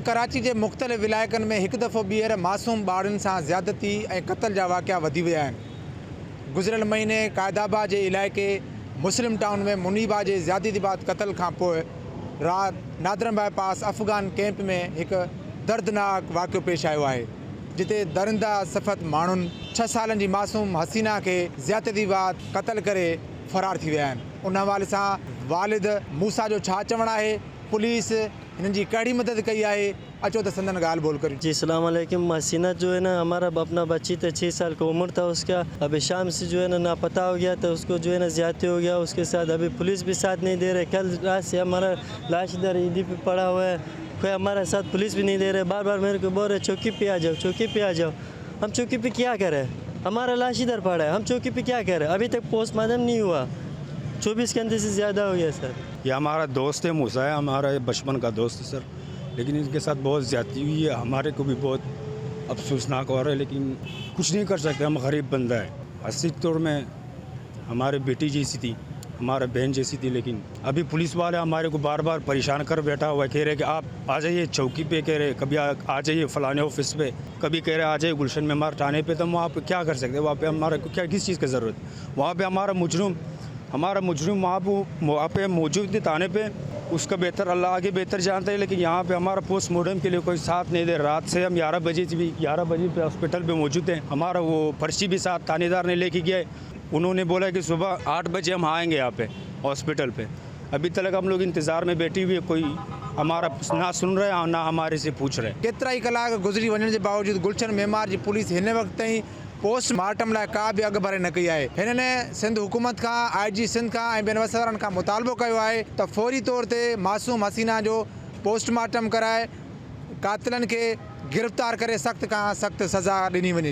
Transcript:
कराची के मुख़्तलिफ़ इलाइक़नि में एक दफ़ो ॿीहर मासूम ॿारनि सां ज़्यादती ऐं क़त्ल जा वाक़िआ वधी विया आहिनि। गुज़िरियल महीने क़ायदाबाद जे इलाइक़े मुस्लिम टाउन में मुनीबा जे ज़्यादती बाद क़त्ल खां पोइ राति नादरन बाईपास अफ़गान कैंप में एक दर्दनाक वाक़िओ पेश आयो आहे, जिते दरिंदा सफ़त माण्हुनि 6 सालनि जी मासूम हसीना के ज़्यादती बाद क़त्ल करे फ़रार थी विया आहिनि। उन हवाले सां वालिद मूसा जो छा चवणु आहे, पुलिस हिननि जी कहिड़ी मदद कई आहे, अचो त संदन ॻाल्हि ॿोल करियूं। जी अस्सलाम वालेकुम। हसीना जो है ना, हमारा अपना बच्ची तो 6 साल का उम्र था उसका, अभी शाम से जो है ना नापता हो गया, तो उसको जो है ना ज़्यादती हो गया उसके साथ। अभी पुलिस भी साथ नहीं दे रहे। कल रात से हमारा लाश इधर ईदी पे पड़ा हुआ है, कोई हमारे साथ पुलिस भी नहीं दे रहे। बार बार मेरे को बोल रहे चौकी पे आ जाओ, चौकी पे आ जाओ। हम चौकी पे क्या करें? हमारा लाश इधर पड़ा है, हम चौकी पे क्या करें? अभी तक पोस्टमार्टम नहीं हुआ। 24 घंटे से ज़्यादा हो गया सर। ये हमारा दोस्त है, मूसा है, हमारा बचपन का दोस्त है सर, लेकिन इनके साथ बहुत ज़्यादती हुई है। हमारे को भी बहुत अफसोसनाक हो रहा है, लेकिन कुछ नहीं कर सकते। हम गरीब बंदा है। हसी तौर में हमारे बेटी जैसी थी, हमारा बहन जैसी थी, लेकिन अभी पुलिस वाले हमारे को बार बार परेशान कर बैठा हुआ है। कह रहे कि आप आ जाइए चौकी पे, कह रहे कभी आ जाइए फलाने ऑफिस पे, कभी कह रहे आ जाइए गुलशन में हमारे थाने पे। तो हम वहाँ पे क्या कर सकते हैं? वहाँ पे हमारे को क्या किस चीज़ की ज़रूरत है? वहाँ पे हमारा मुजरिम वहाँ पे मौजूद थे थाने पे। उसका बेहतर अल्लाह आगे बेहतर जानता है, लेकिन यहाँ पे हमारा पोस्टमार्टम के लिए कोई साथ नहीं दे। रात से हम 11 बजे पे हॉस्पिटल पे मौजूद हैं। हमारा वो पर्ची भी साथ थानेदार ने लेके गया है। उन्होंने बोला कि सुबह 8 बजे हम आएंगे यहाँ पे हॉस्पिटल पे। अभी तक हम लोग इंतज़ार में बैठी हुई है, कोई हमारा ना सुन रहे हैं ना हमारे से पूछ रहे हैं। केतिरा ई कलाक गुज़री वञण जे बावजूद गुलशन मेमार जी पुलिस हिन वक़्त ताईं पोस्टमार्टम लाइ का बि अॻु भरे न कई आहे। हिननि सिंध हुकूमत खां, IG सिंध खां ऐं ॿियनि वसरनि खां मुतालबो कयो आहे त फ़ौरी तौर ते मासूम हसीना जो पोस्टमार्टम कराए कातिलनि खे गिरफ़्तार करे सख़्त खां सख़्त सज़ा ॾिनी वञे।